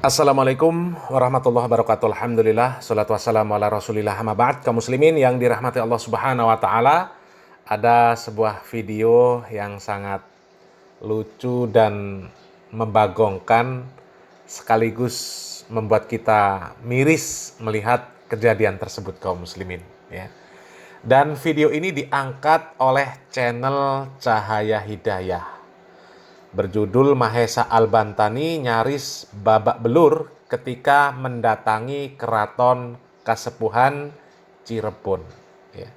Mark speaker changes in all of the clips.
Speaker 1: Assalamualaikum warahmatullahi wabarakatuh. Alhamdulillah, salatu wassalamu ala rasulillah, amma ba'd. Kaum muslimin yang dirahmati Allah subhanahu wa ta'ala, ada sebuah video yang sangat lucu dan membagongkan, sekaligus membuat kita miris melihat kejadian tersebut, kaum muslimin, ya. Dan video ini diangkat oleh channel Cahaya Hidayah, berjudul Mahesa Al-Bantani nyaris babak belur ketika mendatangi Keraton Kasepuhan Cirebon. Ya.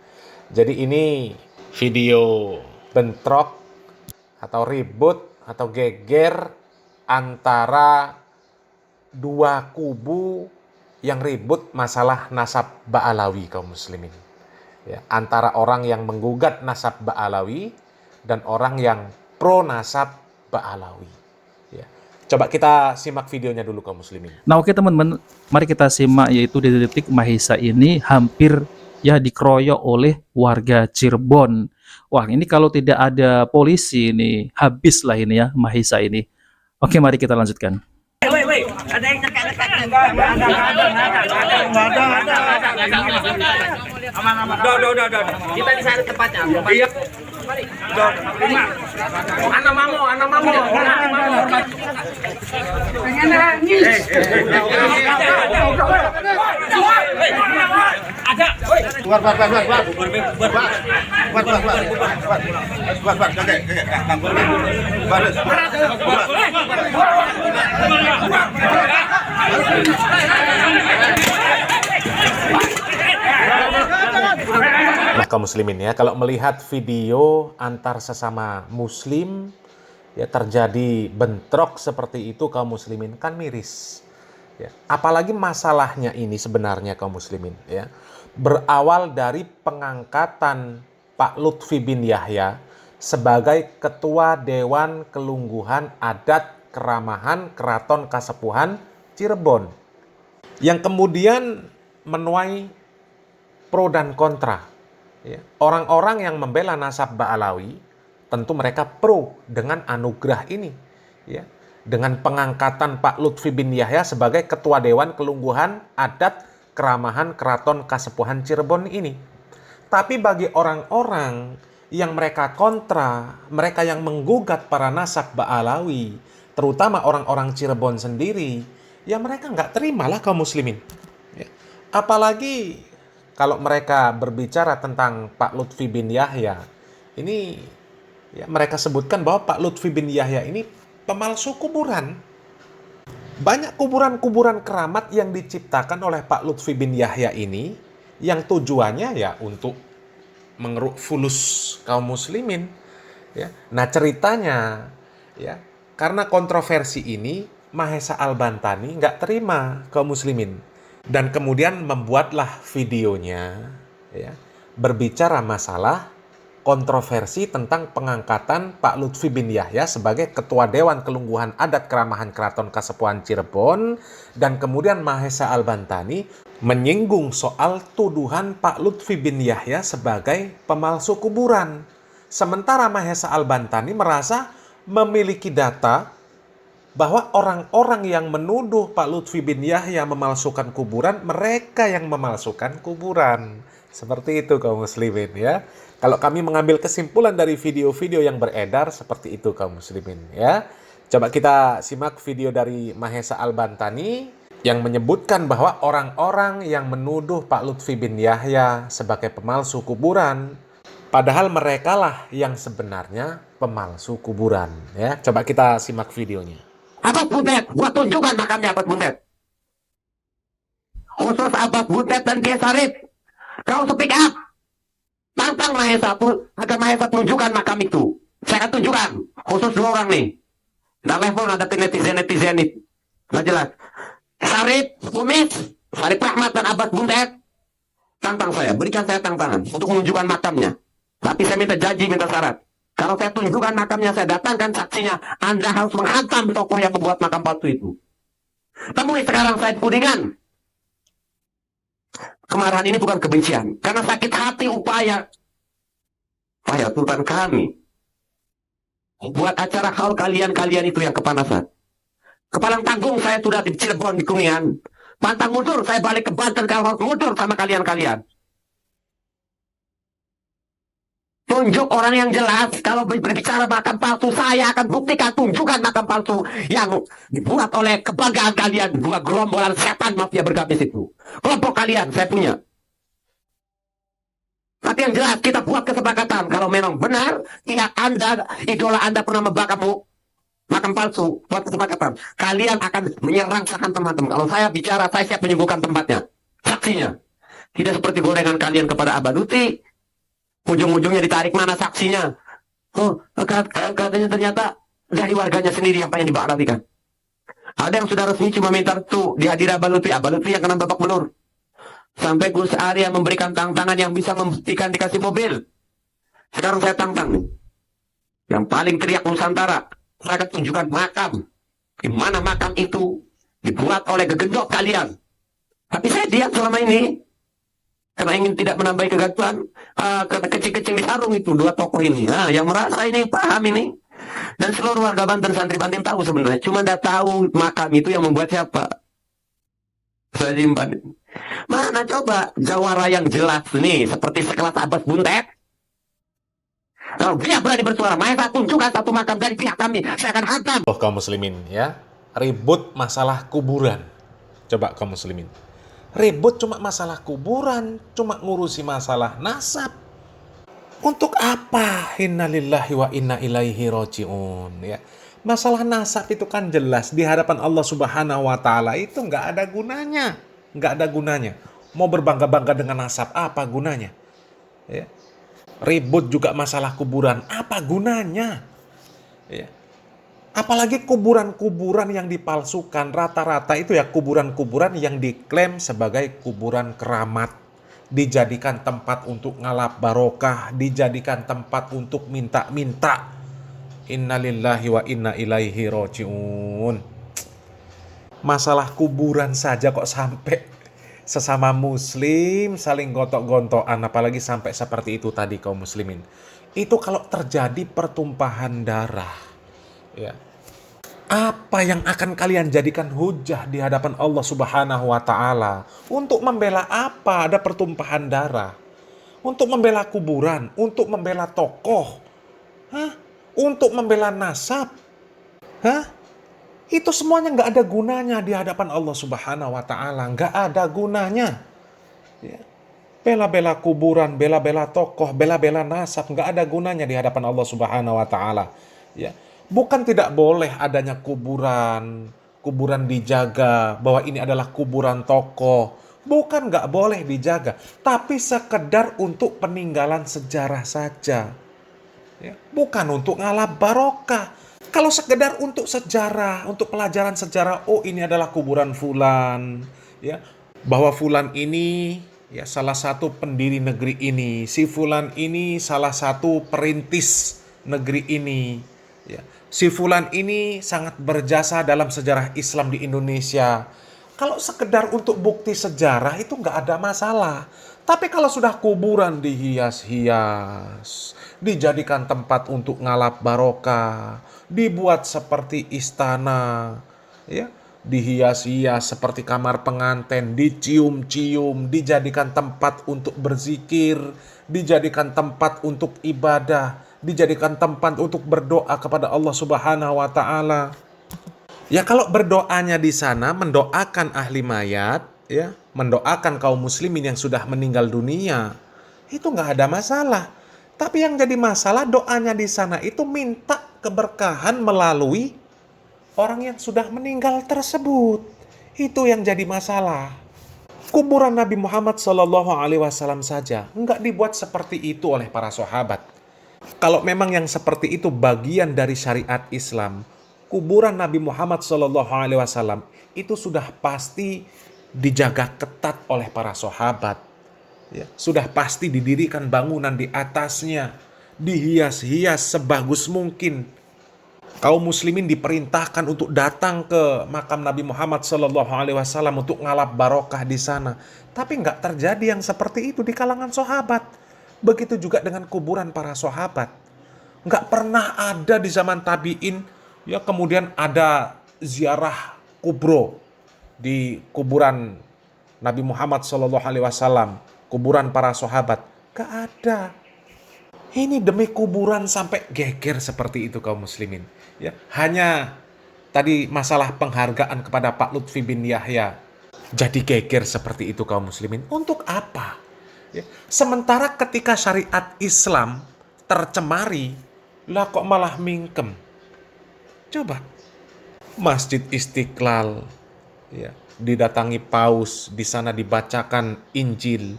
Speaker 1: Jadi ini video bentrok atau ribut atau geger antara dua kubu yang ribut masalah nasab Ba'alawi, kaum muslimin. Ya, antara orang yang menggugat nasab Ba'alawi dan orang yang pro nasab Ba'alawi. Ya. Coba kita simak videonya dulu, kaum muslimin.
Speaker 2: Nah, oke teman-teman, mari kita simak, yaitu di detik Mahesa ini hampir ya dikeroyok oleh warga Cirebon. Wah, ini kalau tidak ada polisi ini habislah ini ya Mahesa ini. Oke, mari kita lanjutkan.
Speaker 3: Woi, ada yang dekat-dekat. Aman. Udah. Kita di sana tempatnya. Iya. Anak mamu. Pengen nangis. Ada.
Speaker 4: Buat.
Speaker 1: Nah, kaum muslimin ya, kalau melihat video antar sesama muslim ya terjadi bentrok seperti itu, kaum muslimin kan miris. Ya, apalagi masalahnya ini sebenarnya, kaum muslimin ya, berawal dari pengangkatan Pak Lutfi bin Yahya sebagai Ketua Dewan Kelungguhan Adat Keramahan Keraton Kasepuhan Cirebon, yang kemudian menuai pro dan kontra. Ya, orang-orang yang membela nasab Ba'alawi tentu mereka pro dengan anugerah ini, ya, dengan pengangkatan Pak Lutfi bin Yahya sebagai Ketua Dewan Kelungguhan Adat Keramahan Keraton Kasepuhan Cirebon ini. Tapi bagi orang-orang yang mereka kontra, mereka yang menggugat para nasab Ba'alawi, terutama orang-orang Cirebon sendiri, ya mereka nggak terimalah, kaum muslimin. Ya. Apalagi kalau mereka berbicara tentang Pak Lutfi bin Yahya, ini ya, mereka sebutkan bahwa Pak Lutfi bin Yahya ini pemalsu kuburan. Banyak kuburan-kuburan keramat yang diciptakan oleh Pak Lutfi bin Yahya ini, yang tujuannya ya untuk mengeruk fulus kaum muslimin. Ya. Nah ceritanya, ya, karena kontroversi ini, Mahesa Al-Bantani nggak terima kaum muslimin. Dan kemudian membuatlah videonya, ya, berbicara masalah kontroversi tentang pengangkatan Pak Lutfi bin Yahya sebagai Ketua Dewan Kelungguhan Adat Keramahan Keraton Kasepuhan Cirebon, dan kemudian Mahesa Al-Bantani menyinggung soal tuduhan Pak Lutfi bin Yahya sebagai pemalsu kuburan. Sementara Mahesa Al-Bantani merasa memiliki data bahwa orang-orang yang menuduh Pak Lutfi bin Yahya memalsukan kuburan, mereka yang memalsukan kuburan. Seperti itu, kaum muslimin ya. Kalau kami mengambil kesimpulan dari video-video yang beredar seperti itu, kaum muslimin ya. Coba kita simak video dari Mahesa Al-Bantani yang menyebutkan bahwa orang-orang yang menuduh Pak Lutfi bin Yahya sebagai pemalsu kuburan, padahal merekalah yang sebenarnya pemalsu kuburan ya. Coba kita simak videonya.
Speaker 4: Abbas Butet, gua tunjukkan makamnya Abbas Butet. Khusus Abbas Butet dan Kiai Sarip, kau speak up. Tantang Mahesa agar Mahesa tunjukkan makam itu. Saya akan tunjukkan. Khusus dua orang nih. Nggak level ngadepin netizen itu. Nggak jelas. Sarip, Kumis, Sarip Rahmat dan Abbas Butet, tantang saya. Berikan saya tantangan untuk menunjukkan makamnya. Tapi saya minta janji, minta syarat. Kalau saya tunjukkan makamnya, saya datangkan saksinya, Anda harus menghantam tokoh yang membuat makam palsu itu. Temui sekarang Said Pudingan. Kemarahan ini bukan kebencian, karena sakit hati upaya Sultan kami buat acara haul kalian itu yang kepanasan. Kepalang tanggung saya sudah di Cirebon, di Kuningan. Pantang mundur, saya balik ke Banten, kalau mundur sama kalian-kalian. Tunjuk orang yang jelas. Kalau berbicara makam palsu, saya akan buktikan, tunjukkan makam palsu yang dibuat oleh kebanggaan kalian. Dua gerombolan setan mafia bergabis itu. Kelompok kalian, saya punya. Tapi yang jelas, kita buat kesepakatan. Kalau memang benar, pihak Anda, idola Anda pernah membakar makam palsu, buat kesepakatan. Kalian akan menyerang teman-teman. Kalau saya bicara, saya siap menyembuhkan tempatnya. Saksinya. Tidak seperti gorengan kalian kepada Abaduti. Ujung-ujungnya ditarik mana saksinya. Oh, katanya ternyata dari warganya sendiri yang pengen dibakarkan. Ada yang sudah resmi cuma minta tuh dihadiri Abaduti. Abaduti yang kena babak belur. Sampai Gus Arya memberikan tantangan yang bisa membuktikan dikasih mobil. Sekarang saya tantang nih. Yang paling teriak Nusantara. Saya akan tunjukkan makam. Di mana makam itu dibuat oleh gegendok kalian. Tapi saya diam selama ini. Karena ingin tidak menambahi kegaduhan. Karena kecil-kecil di sarung itu dua tokoh ini. Nah, yang merasa ini paham ini. Dan seluruh warga Banten, santri Banten tahu sebenarnya. Cuma tidak tahu makam itu yang membuat siapa. Saya simpan. Mana coba jawara yang jelas nih. Seperti sekelas Abbas Buntet. Kalau dia berani bersuara, saya tunjukkan satu makam dari pihak kami. Saya akan hantam.
Speaker 1: Oh, kaum muslimin ya, ribut masalah kuburan. Coba kaum muslimin. Ribut cuma masalah kuburan, cuma ngurusi masalah nasab. Untuk apa? Innalillahi wa inna ilaihi raji'un ya. Masalah nasab itu kan jelas di hadapan Allah Subhanahu wa taala itu nggak ada gunanya. Nggak ada gunanya. Mau berbangga-bangga dengan nasab, apa gunanya? Ya. Ribut juga masalah kuburan, apa gunanya? Ya. Apalagi kuburan-kuburan yang dipalsukan, rata-rata itu ya kuburan-kuburan yang diklaim sebagai kuburan keramat. Dijadikan tempat untuk ngalap barokah, dijadikan tempat untuk minta-minta. Innalillahi wa inna ilaihi raji'un. Masalah kuburan saja kok sampai sesama muslim saling gontok-gontokan, apalagi sampai seperti itu tadi kaum muslimin. Itu kalau terjadi pertumpahan darah, ya. Apa yang akan kalian jadikan hujah di hadapan Allah Subhanahu wa taala? Untuk membela apa ada pertumpahan darah? Untuk membela kuburan, untuk membela tokoh. Hah? Untuk membela nasab. Hah? Itu semuanya nggak ada gunanya di hadapan Allah Subhanahu wa taala, nggak ada gunanya. Ya. Bela-bela kuburan, bela-bela tokoh, bela-bela nasab, nggak ada gunanya di hadapan Allah Subhanahu wa taala. Ya. Bukan tidak boleh adanya kuburan, kuburan dijaga, bahwa ini adalah kuburan tokoh. Bukan nggak boleh dijaga, tapi sekedar untuk peninggalan sejarah saja. Ya. Bukan untuk ngalap barokah. Kalau sekedar untuk sejarah, untuk pelajaran sejarah, oh ini adalah kuburan fulan, ya, bahwa fulan ini ya salah satu pendiri negeri ini, si fulan ini salah satu perintis negeri ini, ya, si fulan ini sangat berjasa dalam sejarah Islam di Indonesia. Kalau sekedar untuk bukti sejarah itu nggak ada masalah. Tapi kalau sudah kuburan dihias-hias, dijadikan tempat untuk ngalap barokah, dibuat seperti istana, ya, dihias-hias seperti kamar pengantin, dicium-cium, dijadikan tempat untuk berzikir, dijadikan tempat untuk ibadah, dijadikan tempat untuk berdoa kepada Allah Subhanahu wa taala. Ya kalau berdoanya di sana mendoakan ahli mayat, ya, mendoakan kaum muslimin yang sudah meninggal dunia, itu nggak ada masalah. Tapi yang jadi masalah doanya di sana itu minta keberkahan melalui orang yang sudah meninggal tersebut. Itu yang jadi masalah. Kuburan Nabi Muhammad SAW saja nggak dibuat seperti itu oleh para sahabat. Kalau memang yang seperti itu bagian dari syariat Islam, kuburan Nabi Muhammad SAW itu sudah pasti dijaga ketat oleh para sahabat. Ya, sudah pasti didirikan bangunan di atasnya, dihias-hias sebagus mungkin. Kaum muslimin diperintahkan untuk datang ke makam Nabi Muhammad SAW untuk ngalap barokah di sana. Tapi nggak terjadi yang seperti itu di kalangan sahabat. Begitu juga dengan kuburan para sahabat. Nggak pernah ada di zaman tabi'in, ya kemudian ada ziarah kubro di kuburan Nabi Muhammad SAW, kuburan para sahabat. Gak ada. Ini demi kuburan sampai geger seperti itu kaum muslimin. Ya, hanya tadi masalah penghargaan kepada Pak Lutfi bin Yahya jadi geger seperti itu kaum muslimin. Untuk apa? Ya. Sementara ketika syariat Islam tercemari, lah kok malah mingkem. Coba Masjid Istiqlal, ya, didatangi paus, di sana dibacakan Injil,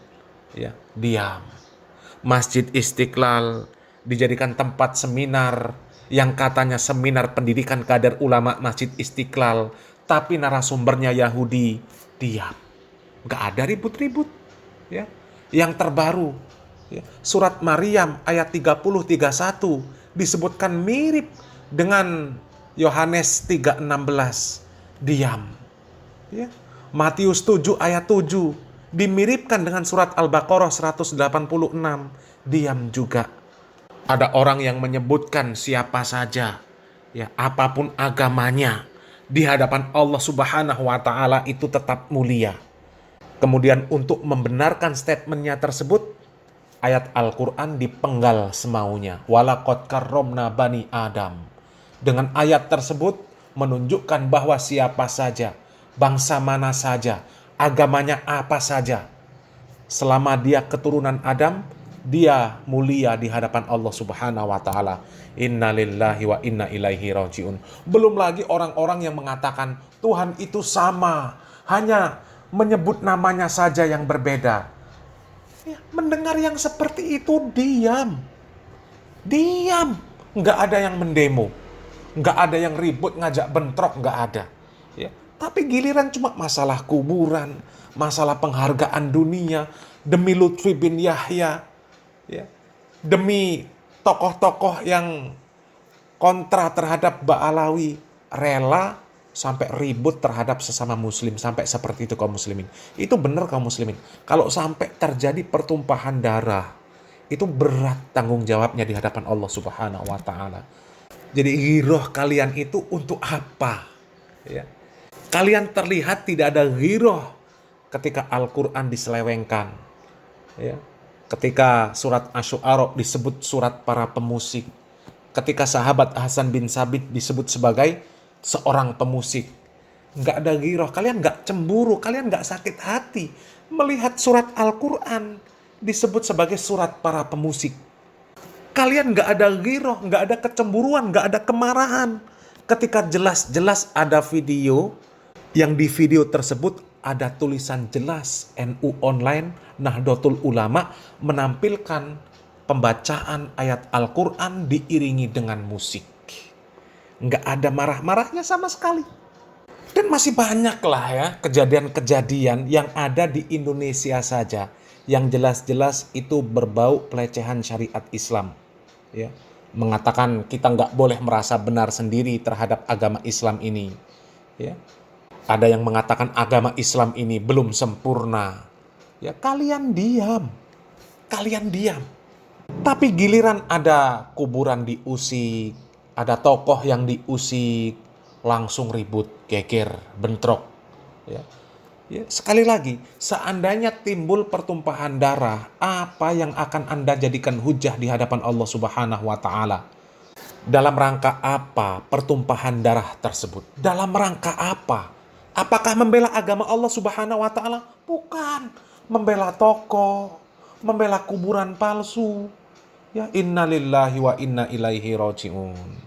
Speaker 1: ya, diam. Masjid Istiqlal dijadikan tempat seminar yang katanya seminar pendidikan kader ulama Masjid Istiqlal, tapi narasumbernya Yahudi, diam. Gak ada ribut-ribut. Ya. Yang terbaru, ya, surat Maryam ayat 30-31 disebutkan mirip dengan Yohanes 3:16, diam. Ya. Matius 7 ayat 7 dimiripkan dengan surat Al-Baqarah 186, diam juga. Ada orang yang menyebutkan siapa saja, ya, apapun agamanya, di hadapan Allah Subhanahu wa taala itu tetap mulia. Kemudian untuk membenarkan statementnya tersebut, ayat Al-Quran dipenggal semaunya. Walaqad karramna bani Adam. Dengan ayat tersebut menunjukkan bahwa siapa saja, bangsa mana saja, agamanya apa saja, selama dia keturunan Adam, dia mulia di hadapan Allah Subhanahu wa taala. Inna lillahi wa inna ilaihi rajiun. Belum lagi orang-orang yang mengatakan Tuhan itu sama, hanya menyebut namanya saja yang berbeda. Ya, mendengar yang seperti itu diam. Diam. Nggak ada yang mendemo. Nggak ada yang ribut ngajak bentrok, nggak ada. Ya. Tapi giliran cuma masalah kuburan, masalah penghargaan dunia, demi Lutfi bin Yahya, ya, demi tokoh-tokoh yang kontra terhadap Ba'alawi, rela sampai ribut terhadap sesama muslim, sampai seperti itu kaum muslimin. Itu benar kaum muslimin. Kalau sampai terjadi pertumpahan darah, itu berat tanggung jawabnya di hadapan Allah Subhanahu wa taala. Jadi ghiroh kalian itu untuk apa? Ya. Kalian terlihat tidak ada ghiroh ketika Al-Quran diselewengkan. Ya. Ketika surat Asy-Syu'ara disebut surat para pemusik. Ketika sahabat Hasan bin Sabit disebut sebagai seorang pemusik. Nggak ada ghiroh, kalian nggak cemburu, kalian nggak sakit hati melihat surat Al-Quran disebut sebagai surat para pemusik. Kalian nggak ada ghiroh, nggak ada kecemburuan, nggak ada kemarahan ketika jelas-jelas ada video yang di video tersebut ada tulisan jelas NU Online Nahdlatul Ulama menampilkan pembacaan ayat Al-Quran diiringi dengan musik. Nggak ada marah-marahnya sama sekali. Dan masih banyak lah ya kejadian-kejadian yang ada di Indonesia saja yang jelas-jelas itu berbau pelecehan syariat Islam. Ya, mengatakan kita nggak boleh merasa benar sendiri terhadap agama Islam ini. Ya. Ada yang mengatakan agama Islam ini belum sempurna. Ya, kalian diam. Kalian diam. Tapi giliran ada kuburan diusik, ada tokoh yang diusik, langsung ribut, geger, bentrok. Ya. Ya, sekali lagi, seandainya timbul pertumpahan darah, apa yang akan Anda jadikan hujah di hadapan Allah Subhanahu wa taala? Dalam rangka apa pertumpahan darah tersebut? Dalam rangka apa? Apakah membela agama Allah Subhanahu wa taala? Bukan. Membela tokoh, membela kuburan palsu. Ya, innalillahi wa inna ilaihi rajiun.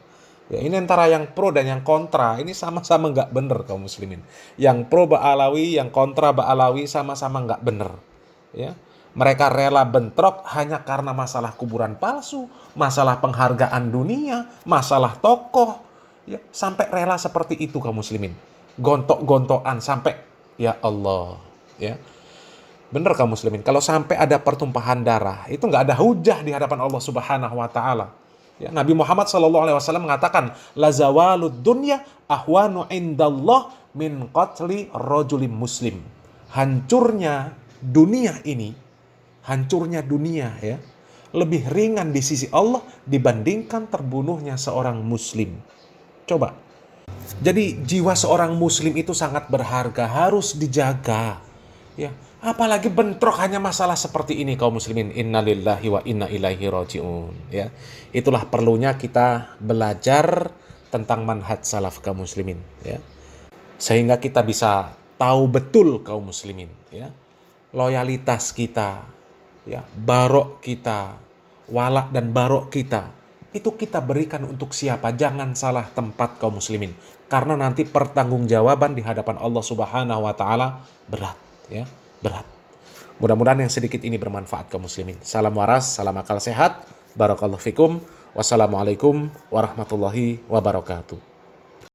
Speaker 1: Ya, ini antara yang pro dan yang kontra. Ini sama-sama nggak bener kaum muslimin. Yang pro Ba'alawi, yang kontra Ba'alawi sama-sama nggak bener. Ya. Mereka rela bentrok hanya karena masalah kuburan palsu, masalah penghargaan dunia, masalah tokoh. Ya, sampai rela seperti itu kaum muslimin. Gontok-gontokan sampai, ya Allah. Ya. Bener kaum muslimin. Kalau sampai ada pertumpahan darah, itu nggak ada hujah di hadapan Allah Subhanahu wa taala. Ya, Nabi Muhammad SAW mengatakan, la zawalud dunya ahwanu indallah min qatli rajulim muslim. Hancurnya dunia ini, hancurnya dunia ya, lebih ringan di sisi Allah dibandingkan terbunuhnya seorang muslim. Coba, Jadi jiwa seorang muslim itu sangat berharga, harus dijaga. Ya, apalagi bentrok hanya masalah seperti ini kaum muslimin. Innalillahi wa inna ilaihi rajiun. Ya, itulah perlunya kita belajar tentang manhaj salaf kaum muslimin. Ya, sehingga kita bisa tahu betul kaum muslimin. Ya, loyalitas kita, ya, barok kita, walak dan barok kita, itu kita berikan untuk siapa? Jangan salah tempat kaum muslimin. Karena nanti pertanggungjawaban di hadapan Allah Subhanahu wa taala berat, ya, berat. Mudah-mudahan yang sedikit ini bermanfaat kaum muslimin. Salam waras, salam akal sehat. Barakallahu fikum. Wassalamualaikum warahmatullahi wabarakatuh.